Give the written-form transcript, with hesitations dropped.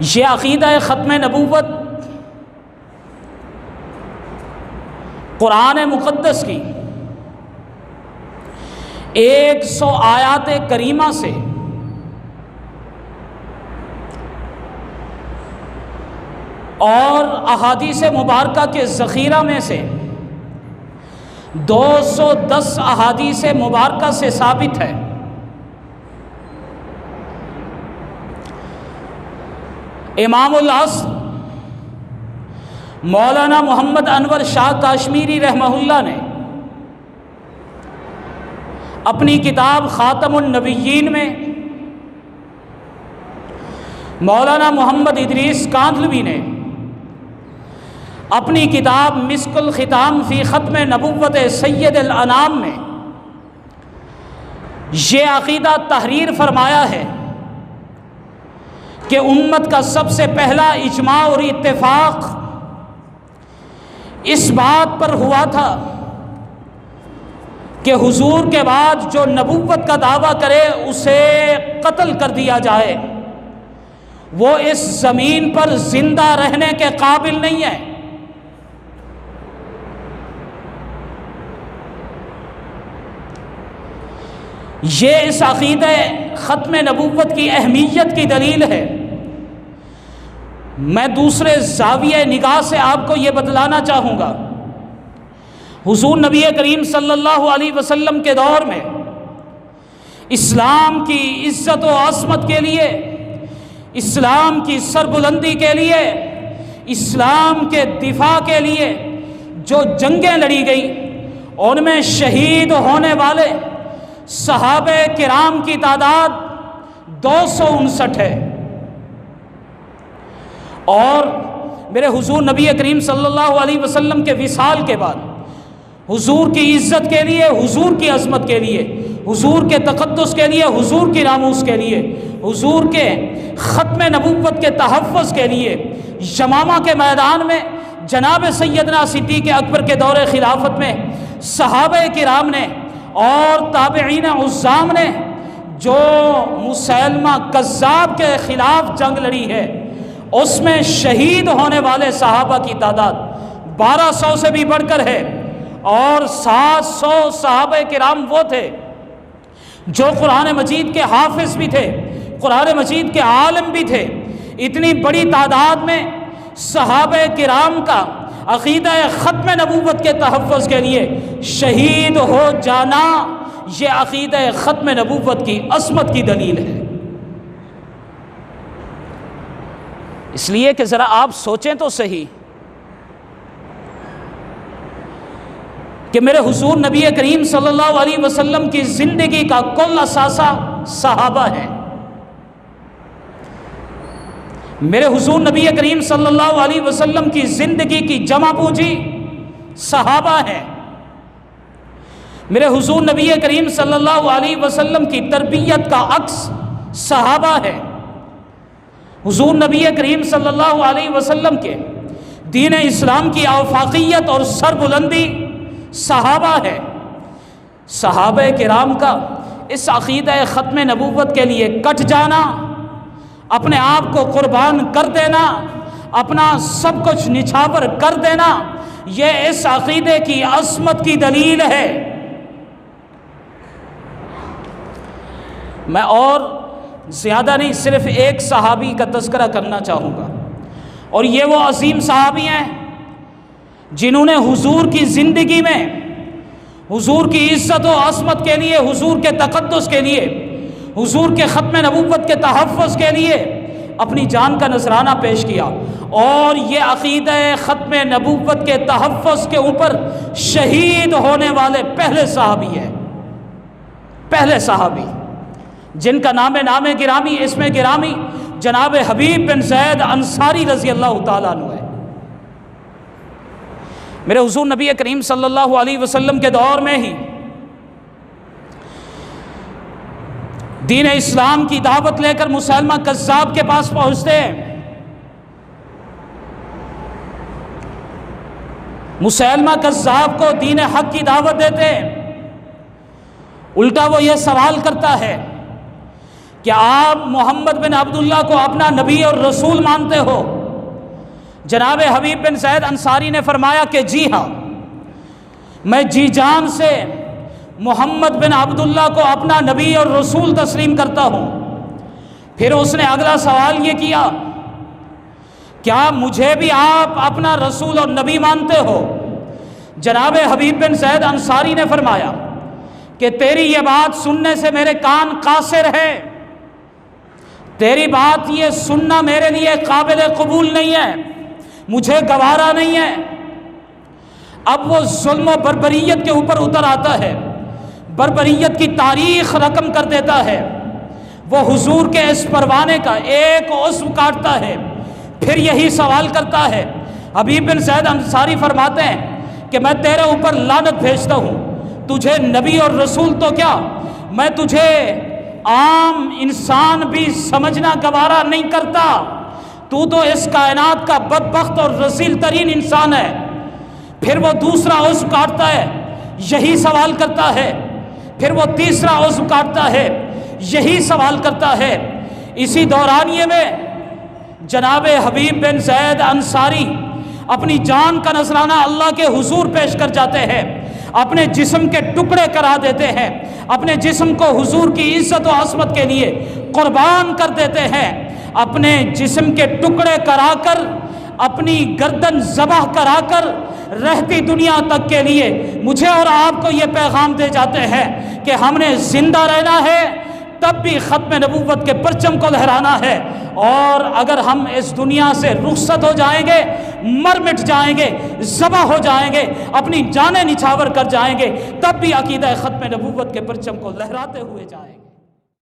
یہ عقیدہ ختم نبوت قرآن مقدس کی 100 آیات کریمہ سے اور احادیث مبارکہ کے ذخیرہ میں سے 210 احادیث مبارکہ سے ثابت ہے۔ امام العصر مولانا محمد انور شاہ کاشمیری رحمہ اللہ نے اپنی کتاب خاتم النبیین میں، مولانا محمد ادریس کاندھلوی نے اپنی کتاب مسک الختام فی ختم نبوت سید الانام میں یہ عقیدہ تحریر فرمایا ہے کہ امت کا سب سے پہلا اجماع اور اتفاق اس بات پر ہوا تھا کہ حضور کے بعد جو نبوت کا دعویٰ کرے اسے قتل کر دیا جائے، وہ اس زمین پر زندہ رہنے کے قابل نہیں ہے۔ یہ اس عقیدہ ختم نبوت کی اہمیت کی دلیل ہے۔ میں دوسرے زاویہ نگاہ سے آپ کو یہ بتلانا چاہوں گا، حضور نبی کریم صلی اللہ علیہ وسلم کے دور میں اسلام کی عزت و عظمت کے لیے، اسلام کی سربلندی کے لیے، اسلام کے دفاع کے لیے جو جنگیں لڑی گئیں ان میں شہید ہونے والے صحابہ کرام کی تعداد 259 ہے، اور میرے حضور نبی کریم صلی اللہ علیہ وسلم کے وصال کے بعد حضور کی عزت کے لیے، حضور کی عظمت کے لیے، حضور کے تقدس کے لیے، حضور کی ناموس کے لیے، حضور کے ختم نبوت کے تحفظ کے لیے یمامہ کے میدان میں جناب سیدنا صدیق اکبر کے دور خلافت میں صحابہ کرام نے اور تابعین عظام نے جو مسیلمہ کذاب کے خلاف جنگ لڑی ہے، اس میں شہید ہونے والے صحابہ کی تعداد 1200 سے بھی بڑھ کر ہے، اور 700 صحابہ کرام وہ تھے جو قرآن مجید کے حافظ بھی تھے، قرآن مجید کے عالم بھی تھے۔ اتنی بڑی تعداد میں صحابہ کرام کا عقیدہ ختم نبوت کے تحفظ کے لیے شہید ہو جانا، یہ عقیدہ ختم نبوت کی عظمت کی دلیل ہے۔ اس لیے کہ ذرا آپ سوچیں تو صحیح کہ میرے حضور نبی کریم صلی اللہ علیہ وسلم کی زندگی کا کل اثاثہ صحابہ ہے۔ میرے حضور نبی کریم صلی اللہ علیہ وسلم کی زندگی کی جمع پونجی صحابہ ہے۔ میرے حضور نبی کریم صلی اللہ علیہ وسلم کی تربیت کا عکس صحابہ ہے۔ حضور نبی کریم صلی اللہ علیہ وسلم کے دین اسلام کی آفاقیت اور سربلندی صحابہ ہے۔ صحابہ کرام کا اس عقیدہ ختم نبوت کے لیے کٹ جانا، اپنے آپ کو قربان کر دینا، اپنا سب کچھ نچھاور کر دینا، یہ اس عقیدے کی عظمت کی دلیل ہے۔ میں اور زیادہ نہیں، صرف ایک صحابی کا تذکرہ کرنا چاہوں گا، اور یہ وہ عظیم صحابی ہیں جنہوں نے حضور کی زندگی میں حضور کی عزت و عظمت کے لیے، حضور کے تقدس کے لیے، حضور کے ختم نبوت کے تحفظ کے لیے اپنی جان کا نذرانہ پیش کیا، اور یہ عقیدہ ختم نبوت کے تحفظ کے اوپر شہید ہونے والے پہلے صحابی ہیں، پہلے صحابی جن کا نام گرامی، اسم گرامی جناب حبیب بن زید انصاری رضی اللہ تعالیٰ عنہ ہے۔ میرے حضور نبی کریم صلی اللہ علیہ وسلم کے دور میں ہی دین اسلام کی دعوت لے کر مسیلمہ کذاب کے پاس پہنچتے ہیں۔ مسیلمہ کذاب کو دین حق کی دعوت دیتے ہیں۔ الٹا وہ یہ سوال کرتا ہے کہ آپ محمد بن عبداللہ کو اپنا نبی اور رسول مانتے ہو؟ جناب حبیب بن زید انصاری نے فرمایا کہ جی ہاں، میں جی جان سے محمد بن عبداللہ کو اپنا نبی اور رسول تسلیم کرتا ہوں۔ پھر اس نے اگلا سوال یہ کیا، کیا مجھے بھی آپ اپنا رسول اور نبی مانتے ہو؟ جناب حبیب بن زید انصاری نے فرمایا کہ تیری یہ بات سننے سے میرے کان قاصر ہے، تیری بات یہ سننا میرے لیے قابل قبول نہیں ہے، مجھے گوارا نہیں ہے۔ اب وہ ظلم و بربریت کے اوپر اتر آتا ہے، بربریت کی تاریخ رقم کر دیتا ہے، وہ حضور کے اس پروانے کا ایک عضو کاٹتا ہے، پھر یہی سوال کرتا ہے۔ حبیب بن زید انصاری فرماتے ہیں کہ میں تیرے اوپر لعنت بھیجتا ہوں، تجھے نبی اور رسول تو کیا، میں تجھے عام انسان بھی سمجھنا گوارا نہیں کرتا، تو اس کائنات کا بدبخت اور رذیل ترین انسان ہے۔ پھر وہ دوسرا عضو کاٹتا ہے، یہی سوال کرتا ہے، پھر وہ تیسرا عضو کاٹتا ہے، یہی سوال کرتا ہے۔ اسی دورانیے میں جناب حبیب بن زید انصاری اپنی جان کا نذرانہ اللہ کے حضور پیش کر جاتے ہیں، اپنے جسم کے ٹکڑے کرا دیتے ہیں، اپنے جسم کو حضور کی عزت و عظمت کے لیے قربان کر دیتے ہیں، اپنے جسم کے ٹکڑے کرا کر، اپنی گردن ذبح کرا کر رہتی دنیا تک کے لیے مجھے اور آپ کو یہ پیغام دے جاتے ہیں کہ ہم نے زندہ رہنا ہے، تب بھی ختم نبوت کے پرچم کو لہرانا ہے، اور اگر ہم اس دنیا سے رخصت ہو جائیں گے، مر مٹ جائیں گے، ذبح ہو جائیں گے، اپنی جانیں نچھاور کر جائیں گے، تب بھی عقیدہ ختم نبوت کے پرچم کو لہراتے ہوئے جائیں گے۔